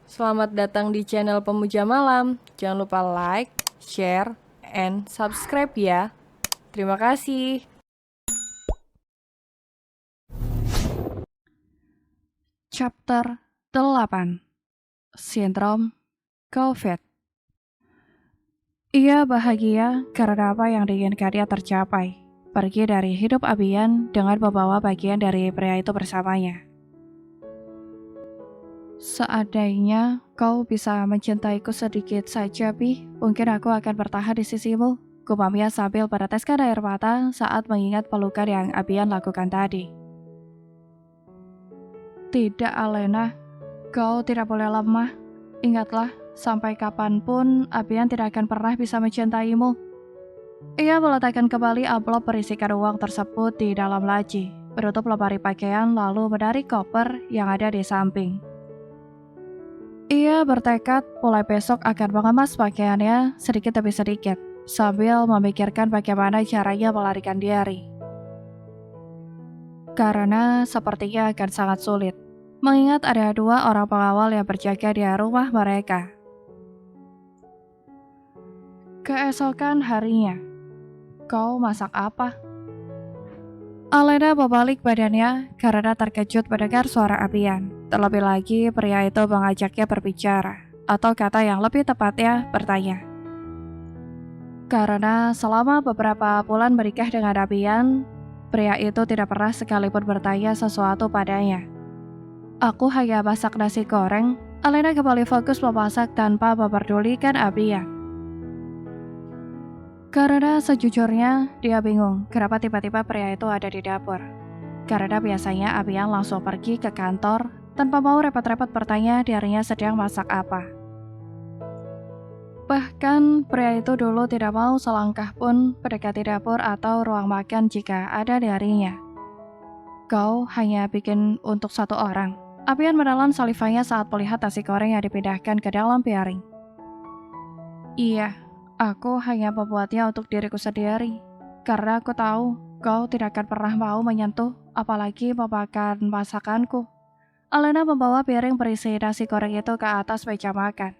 Selamat datang di channel Pemuja Malam. Jangan lupa like, share, and subscribe ya. Terima kasih. Chapter 8. Sindrom COVID. Ia bahagia karena apa yang diinginkannya tercapai. Pergi dari hidup Abian dengan membawa bagian dari pria itu bersamanya. Seandainya kau bisa mencintaiku sedikit saja, Pi, mungkin aku akan bertahan di sisimu, gumamnya sambil meneteskan air mata saat mengingat pelukan yang Abian lakukan tadi. Tidak, Alena. Kau tidak boleh lemah. Ingatlah, sampai kapanpun Abian tidak akan pernah bisa mencintaimu. Ia meletakkan kembali amplop berisikan uang tersebut di dalam laci, menutup lemari pakaian lalu menarik koper yang ada di samping. Ia bertekad mulai besok akan mengemas pakaiannya sedikit demi sedikit, sambil memikirkan bagaimana caranya melarikan diri. Karena sepertinya akan sangat sulit, mengingat ada 2 orang pengawal yang berjaga di rumah mereka. Keesokan harinya, kau masak apa? Alena membalik badannya karena terkejut mendengar suara Abian. Terlebih lagi, pria itu mengajaknya berbicara, atau kata yang lebih tepatnya, bertanya. Karena selama beberapa bulan menikah dengan Abian, pria itu tidak pernah sekalipun bertanya sesuatu padanya. Aku hanya masak nasi goreng. Alena kembali fokus memasak tanpa memperdulikan Abian. Karena sejujurnya dia bingung kenapa tiba-tiba pria itu ada di dapur. Karena biasanya Abian langsung pergi ke kantor tanpa mau repot-repot bertanya dirinya sedang masak apa. Bahkan pria itu dulu tidak mau selangkah pun mendekati dapur atau ruang makan jika ada dirinya. Kau hanya bikin untuk 1 orang. Abian menelan salivanya saat melihat nasi goreng yang dipindahkan ke dalam piring. Iya, aku hanya membuatnya untuk diriku sendiri. Karena aku tahu kau tidak akan pernah mau menyentuh, apalagi memakan masakanku. Alena membawa piring berisi nasi goreng itu ke atas meja makan.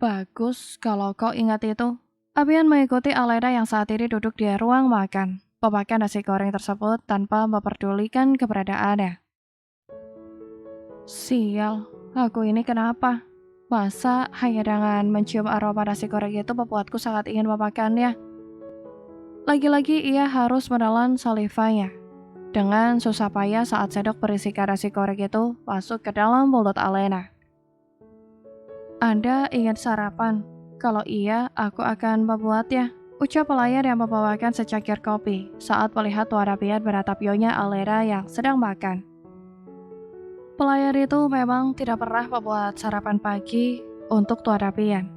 Bagus kalau kau ingat itu. Abian mengikuti Alena yang saat ini duduk di ruang makan, memakan nasi goreng tersebut tanpa memperdulikan keberadaannya. Sial, aku ini kenapa? Masa hanya dengan mencium aroma nasi goreng itu membuatku sangat ingin memakannya? Lagi-lagi ia harus menelan salivanya. Dengan susah payah saat sendok berisikan nasi goreng itu masuk ke dalam mulut Alena. Anda ingin sarapan? Kalau iya, aku akan membuatnya. Ucap pelayan yang membawakan secangkir kopi saat melihat Tuan Abian menatap nyonya Alena yang sedang makan. Pelayan itu memang tidak pernah membuat sarapan pagi untuk Tuan Abian,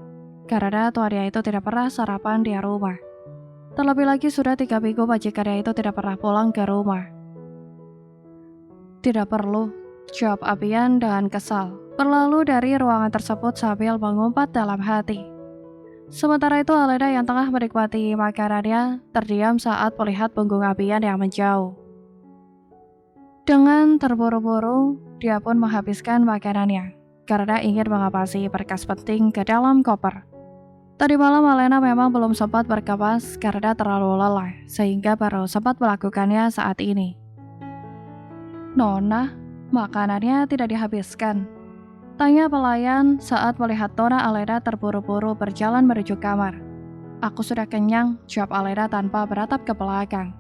karena tuannya itu tidak pernah sarapan di rumah. Terlebih lagi sudah 3 minggu majikannya itu tidak pernah pulang ke rumah. Tidak perlu, jawab Abian dengan kesal, berlalu dari ruangan tersebut sambil mengumpat dalam hati. Sementara itu Alena yang tengah menikmati makanannya terdiam saat melihat punggung Abian yang menjauh. Dengan terburu-buru, dia pun menghabiskan makanannya karena ingin mengapasi berkas penting ke dalam koper. Tadi malam Alena memang belum sempat berkemas karena terlalu lelah, sehingga baru sempat melakukannya saat ini. Nona, makanannya tidak dihabiskan, tanya pelayan saat melihat Nona Alena terburu-buru berjalan menuju kamar. Aku sudah kenyang, jawab Alena tanpa beratap ke belakang.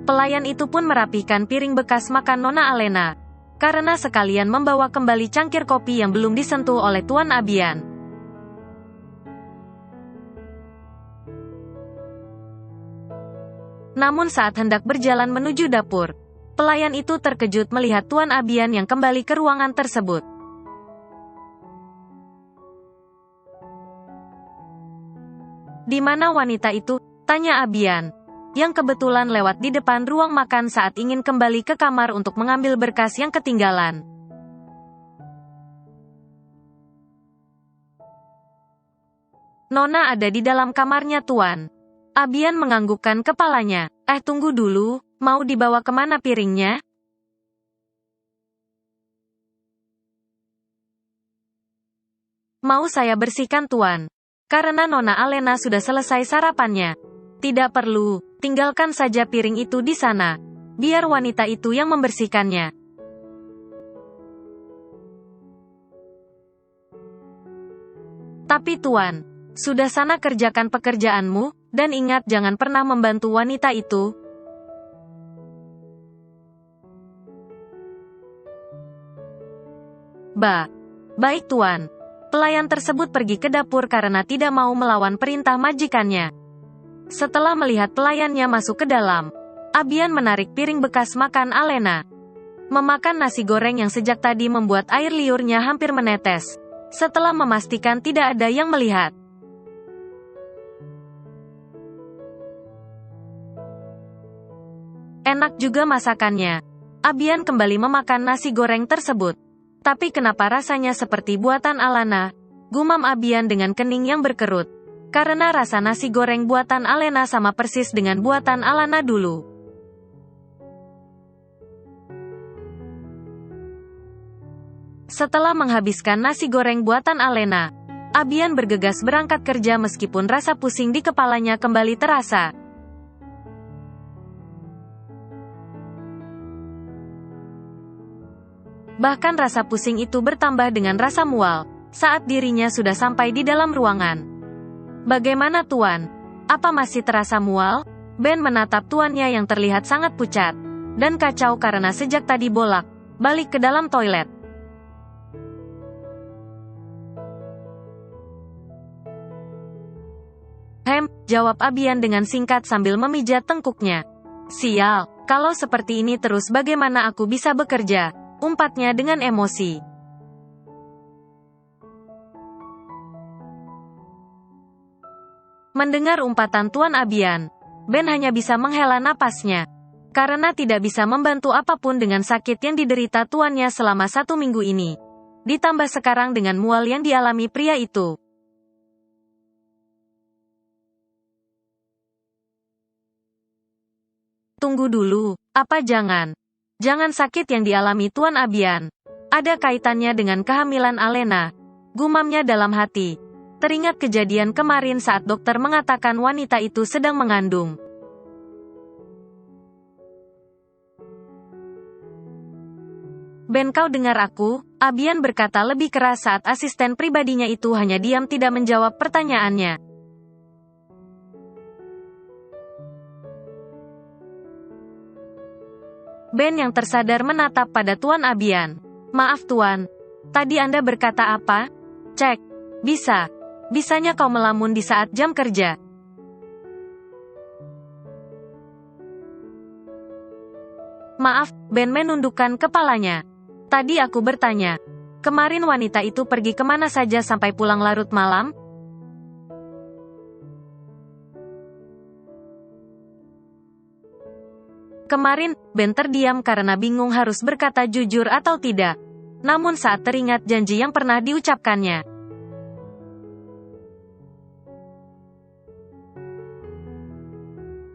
Pelayan itu pun merapikan piring bekas makan Nona Alena, karena sekalian membawa kembali cangkir kopi yang belum disentuh oleh Tuan Abian. Namun saat hendak berjalan menuju dapur, pelayan itu terkejut melihat Tuan Abian yang kembali ke ruangan tersebut. Di mana wanita itu? Tanya Abian, yang kebetulan lewat di depan ruang makan saat ingin kembali ke kamar untuk mengambil berkas yang ketinggalan. Nona ada di dalam kamarnya, Tuan. Abian menganggukkan kepalanya. Tunggu dulu, mau dibawa kemana piringnya? Mau saya bersihkan Tuan? Karena Nona Alena sudah selesai sarapannya. Tidak perlu, tinggalkan saja piring itu di sana. Biar wanita itu yang membersihkannya. Tapi Tuan, sudah sana kerjakan pekerjaanmu, dan ingat jangan pernah membantu wanita itu. Baik Tuan. Pelayan tersebut pergi ke dapur karena tidak mau melawan perintah majikannya. Setelah melihat pelayannya masuk ke dalam, Abian menarik piring bekas makan Alena. Memakan nasi goreng yang sejak tadi membuat air liurnya hampir menetes. Setelah memastikan tidak ada yang melihat. Enak juga masakannya. Abian kembali memakan nasi goreng tersebut. Tapi kenapa rasanya seperti buatan Alena? Gumam Abian dengan kening yang berkerut. Karena rasa nasi goreng buatan Alena sama persis dengan buatan Alena dulu. Setelah menghabiskan nasi goreng buatan Alena, Abian bergegas berangkat kerja meskipun rasa pusing di kepalanya kembali terasa. Bahkan rasa pusing itu bertambah dengan rasa mual, saat dirinya sudah sampai di dalam ruangan. Bagaimana Tuan? Apa masih terasa mual? Ben menatap tuannya yang terlihat sangat pucat dan kacau karena sejak tadi bolak-balik ke dalam toilet. Jawab Abian dengan singkat sambil memijat tengkuknya. Sial, kalau seperti ini terus bagaimana aku bisa bekerja? Umpatnya dengan emosi. Mendengar umpatan Tuan Abian, Ben hanya bisa menghela napasnya. Karena tidak bisa membantu apapun dengan sakit yang diderita tuannya selama 1 minggu ini. Ditambah sekarang dengan mual yang dialami pria itu. Tunggu dulu, apa jangan sakit yang dialami Tuan Abian ada kaitannya dengan kehamilan Alena? Gumamnya dalam hati. Teringat kejadian kemarin saat dokter mengatakan wanita itu sedang mengandung. Ben, kau dengar aku? Abian berkata lebih keras saat asisten pribadinya itu hanya diam tidak menjawab pertanyaannya. Ben yang tersadar menatap pada Tuan Abian. Maaf Tuan, tadi Anda berkata apa? Cek, bisanya kau melamun di saat jam kerja. Maaf, Ben menundukkan kepalanya. Tadi aku bertanya, kemarin wanita itu pergi kemana saja sampai pulang larut malam? Kemarin, Ben terdiam karena bingung harus berkata jujur atau tidak. Namun saat teringat janji yang pernah diucapkannya,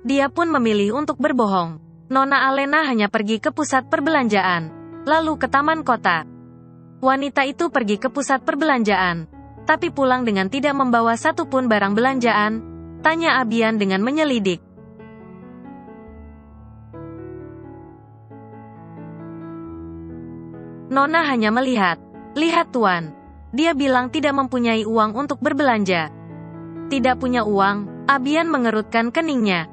dia pun memilih untuk berbohong. Nona Alena hanya pergi ke pusat perbelanjaan, lalu ke taman kota. Wanita itu pergi ke pusat perbelanjaan, tapi pulang dengan tidak membawa satupun barang belanjaan, tanya Abian dengan menyelidik. Nona hanya melihat. Lihat Tuan, dia bilang tidak mempunyai uang untuk berbelanja. Tidak punya uang, Abian mengerutkan keningnya.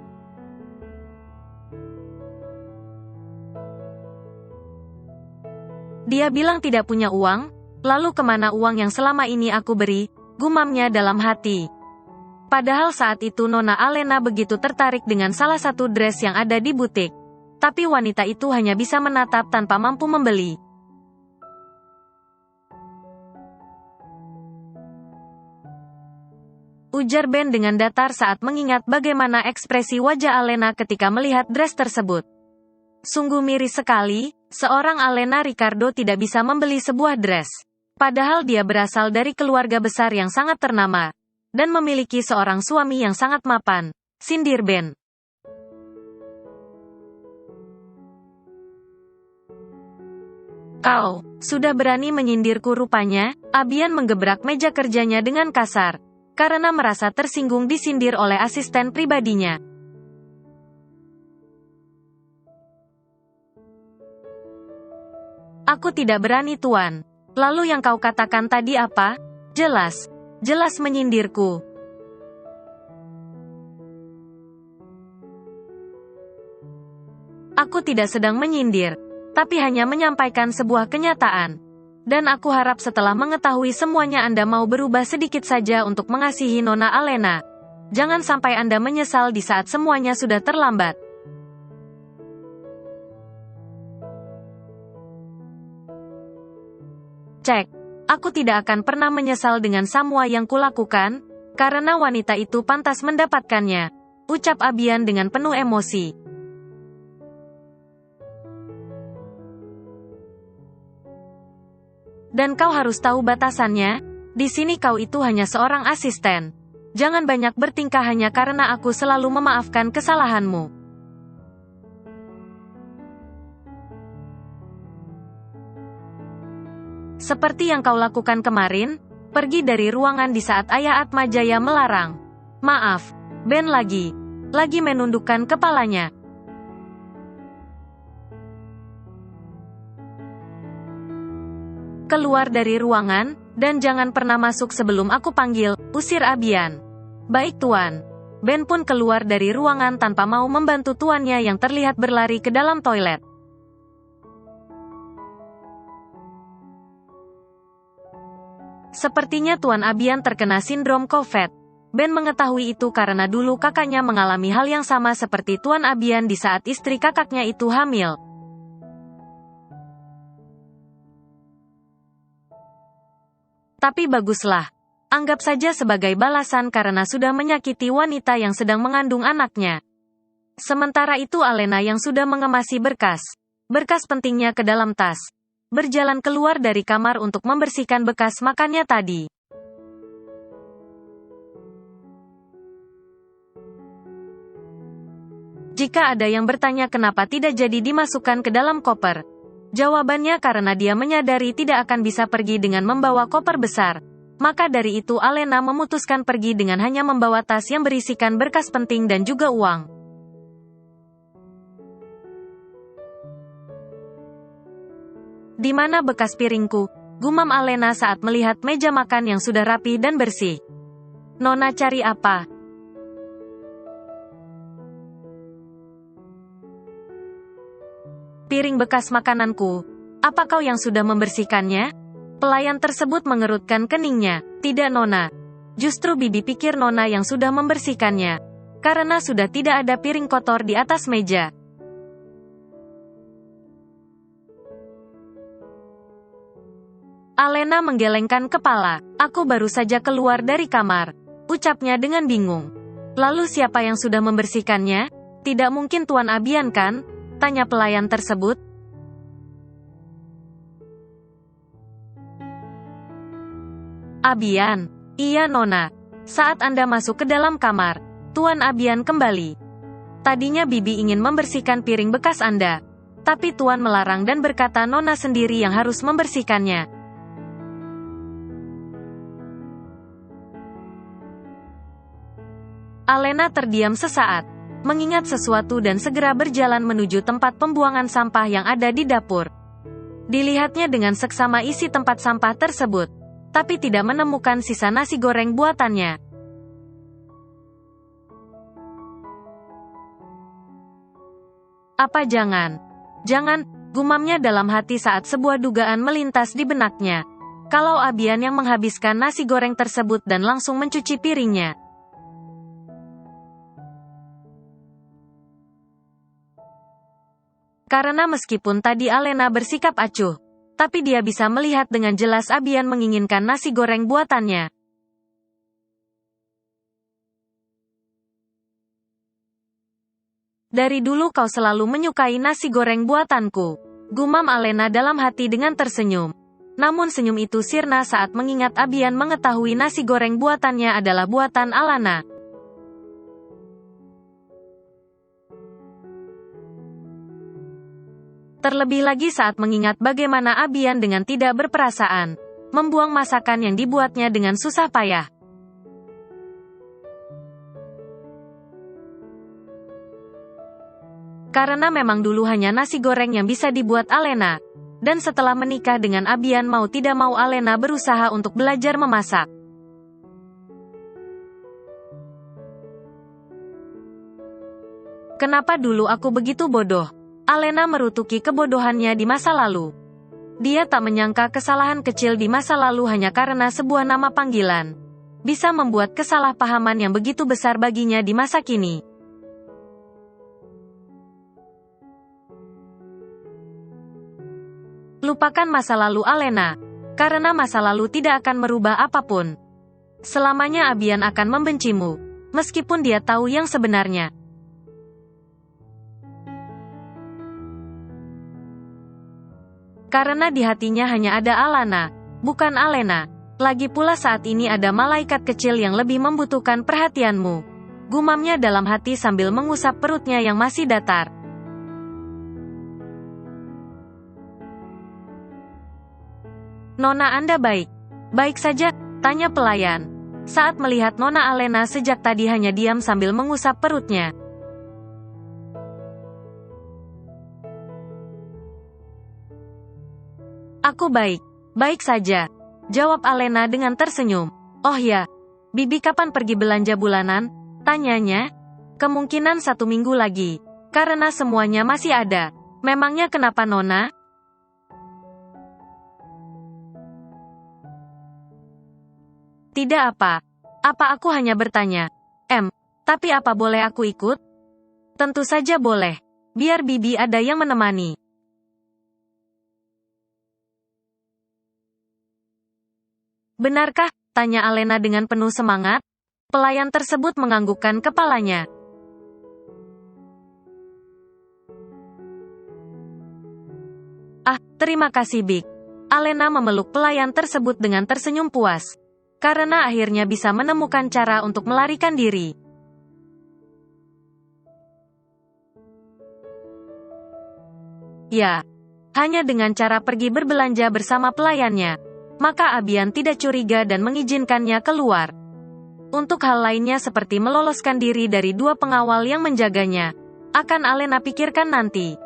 Dia bilang tidak punya uang, lalu kemana uang yang selama ini aku beri, gumamnya dalam hati. Padahal saat itu Nona Alena begitu tertarik dengan salah satu dress yang ada di butik. Tapi wanita itu hanya bisa menatap tanpa mampu membeli. Ujar Ben dengan datar saat mengingat bagaimana ekspresi wajah Alena ketika melihat dress tersebut. Sungguh miris sekali, seorang Alena Ricardo tidak bisa membeli sebuah dress. Padahal dia berasal dari keluarga besar yang sangat ternama, dan memiliki seorang suami yang sangat mapan, sindir Ben. Sudah berani menyindirku rupanya. Abian menggebrak meja kerjanya dengan kasar, karena merasa tersinggung disindir oleh asisten pribadinya. Aku tidak berani Tuan. Lalu yang kau katakan tadi apa? Jelas menyindirku. Aku tidak sedang menyindir, tapi hanya menyampaikan sebuah kenyataan. Dan aku harap setelah mengetahui semuanya Anda mau berubah sedikit saja untuk mengasihi Nona Alena. Jangan sampai Anda menyesal di saat semuanya sudah terlambat. Cek, aku tidak akan pernah menyesal dengan semua yang kulakukan, karena wanita itu pantas mendapatkannya, ucap Abian dengan penuh emosi. Dan kau harus tahu batasannya, di sini kau itu hanya seorang asisten. Jangan banyak bertingkah hanya karena aku selalu memaafkan kesalahanmu. Seperti yang kau lakukan kemarin, pergi dari ruangan di saat Ayah Atmajaya melarang. Maaf, Ben lagi menundukkan kepalanya. Keluar dari ruangan, dan jangan pernah masuk sebelum aku panggil, usir Abian. Baik Tuan. Ben pun keluar dari ruangan tanpa mau membantu tuannya yang terlihat berlari ke dalam toilet. Sepertinya Tuan Abian terkena sindrom COVID. Ben mengetahui itu karena dulu kakaknya mengalami hal yang sama seperti Tuan Abian di saat istri kakaknya itu hamil. Tapi baguslah. Anggap saja sebagai balasan karena sudah menyakiti wanita yang sedang mengandung anaknya. Sementara itu Alena yang sudah mengemasi berkas pentingnya ke dalam tas, berjalan keluar dari kamar untuk membersihkan bekas makannya tadi. Jika ada yang bertanya kenapa tidak jadi dimasukkan ke dalam koper, jawabannya karena dia menyadari tidak akan bisa pergi dengan membawa koper besar. Maka dari itu Alena memutuskan pergi dengan hanya membawa tas yang berisikan berkas penting dan juga uang. Di mana bekas piringku? Gumam Alena saat melihat meja makan yang sudah rapi dan bersih. Nona cari apa? Piring bekas makananku. Apa kau yang sudah membersihkannya? Pelayan tersebut mengerutkan keningnya. Tidak Nona. Justru Bibi pikir Nona yang sudah membersihkannya. Karena sudah tidak ada piring kotor di atas meja. Alena menggelengkan kepala. Aku baru saja keluar dari kamar, ucapnya dengan bingung. Lalu siapa yang sudah membersihkannya? Tidak mungkin Tuan Abian kan? Tanya pelayan tersebut. Abian. Iya Nona. Saat Anda masuk ke dalam kamar, Tuan Abian kembali. Tadinya Bibi ingin membersihkan piring bekas Anda, tapi Tuan melarang dan berkata Nona sendiri yang harus membersihkannya. Alena terdiam sesaat, mengingat sesuatu dan segera berjalan menuju tempat pembuangan sampah yang ada di dapur. Dilihatnya dengan seksama isi tempat sampah tersebut, tapi tidak menemukan sisa nasi goreng buatannya. Apa jangan, gumamnya dalam hati saat sebuah dugaan melintas di benaknya. Kalau Abian yang menghabiskan nasi goreng tersebut dan langsung mencuci piringnya. Karena meskipun tadi Alena bersikap acuh, tapi dia bisa melihat dengan jelas Abian menginginkan nasi goreng buatannya. Dari dulu kau selalu menyukai nasi goreng buatanku, gumam Alena dalam hati dengan tersenyum. Namun senyum itu sirna saat mengingat Abian mengetahui nasi goreng buatannya adalah buatan Alana. Terlebih lagi saat mengingat bagaimana Abian dengan tidak berperasaan membuang masakan yang dibuatnya dengan susah payah. Karena memang dulu hanya nasi goreng yang bisa dibuat Alena, dan setelah menikah dengan Abian mau tidak mau Alena berusaha untuk belajar memasak. Kenapa dulu aku begitu bodoh? Alena merutuki kebodohannya di masa lalu. Dia tak menyangka kesalahan kecil di masa lalu hanya karena sebuah nama panggilan bisa membuat kesalahpahaman yang begitu besar baginya di masa kini. Lupakan masa lalu Alena, karena masa lalu tidak akan merubah apapun. Selamanya Abian akan membencimu, meskipun dia tahu yang sebenarnya. Karena di hatinya hanya ada Alana, bukan Alena. Lagi pula saat ini ada malaikat kecil yang lebih membutuhkan perhatianmu. Gumamnya dalam hati sambil mengusap perutnya yang masih datar. Nona Anda baik? Baik saja, tanya pelayan. Saat melihat Nona Alena sejak tadi hanya diam sambil mengusap perutnya. Aku baik, baik saja, jawab Alena dengan tersenyum. Oh ya, Bibi kapan pergi belanja bulanan? Tanyanya. Kemungkinan 1 minggu lagi, karena semuanya masih ada. Memangnya kenapa Nona? Tidak apa. Apa aku hanya bertanya. Tapi apa boleh aku ikut? Tentu saja boleh. Biar Bibi ada yang menemani. Benarkah? Tanya Alena dengan penuh semangat. Pelayan tersebut menganggukkan kepalanya. Ah, terima kasih Big. Alena memeluk pelayan tersebut dengan tersenyum puas. Karena akhirnya bisa menemukan cara untuk melarikan diri. Ya, hanya dengan cara pergi berbelanja bersama pelayannya. Maka Abian tidak curiga dan mengizinkannya keluar. Untuk hal lainnya seperti meloloskan diri dari 2 pengawal yang menjaganya, akan Alena pikirkan nanti.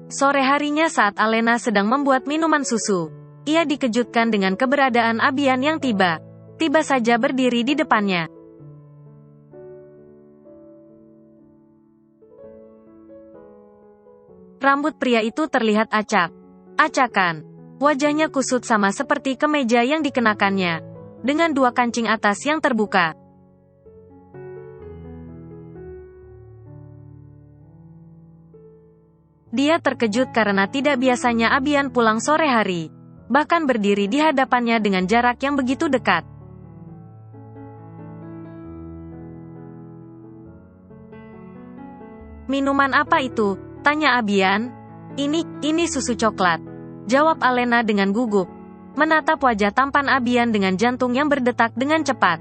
Sore harinya saat Alena sedang membuat minuman susu, ia dikejutkan dengan keberadaan Abian yang tiba saja berdiri di depannya. Rambut pria itu terlihat acak-acakan. Wajahnya kusut sama seperti kemeja yang dikenakannya, dengan 2 kancing atas yang terbuka. Dia terkejut karena tidak biasanya Abian pulang sore hari, bahkan berdiri di hadapannya dengan jarak yang begitu dekat. Minuman apa itu? Tanya Abian. Ini susu coklat, jawab Alena dengan gugup, menatap wajah tampan Abian dengan jantung yang berdetak dengan cepat.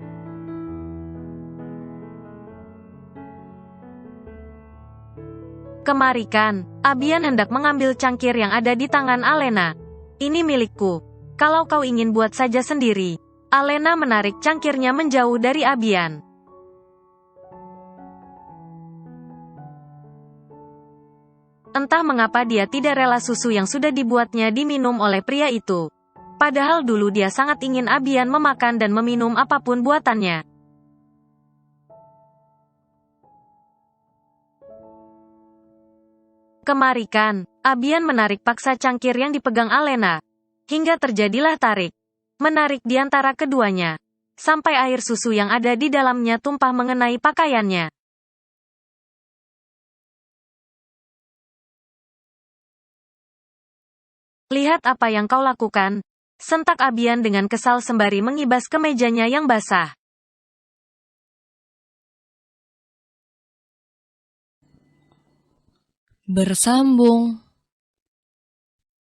Kemarikan, Abian hendak mengambil cangkir yang ada di tangan Alena. Ini milikku. Kalau kau ingin buat saja sendiri. Alena menarik cangkirnya menjauh dari Abian. Entah mengapa dia tidak rela susu yang sudah dibuatnya diminum oleh pria itu. Padahal dulu dia sangat ingin Abian memakan dan meminum apapun buatannya. Kemarikan, Abian menarik paksa cangkir yang dipegang Alena. Hingga terjadilah tarik-menarik di antara keduanya. Sampai air susu yang ada di dalamnya tumpah mengenai pakaiannya. Lihat apa yang kau lakukan, sentak Abian dengan kesal sembari mengibas kemejanya yang basah. Bersambung.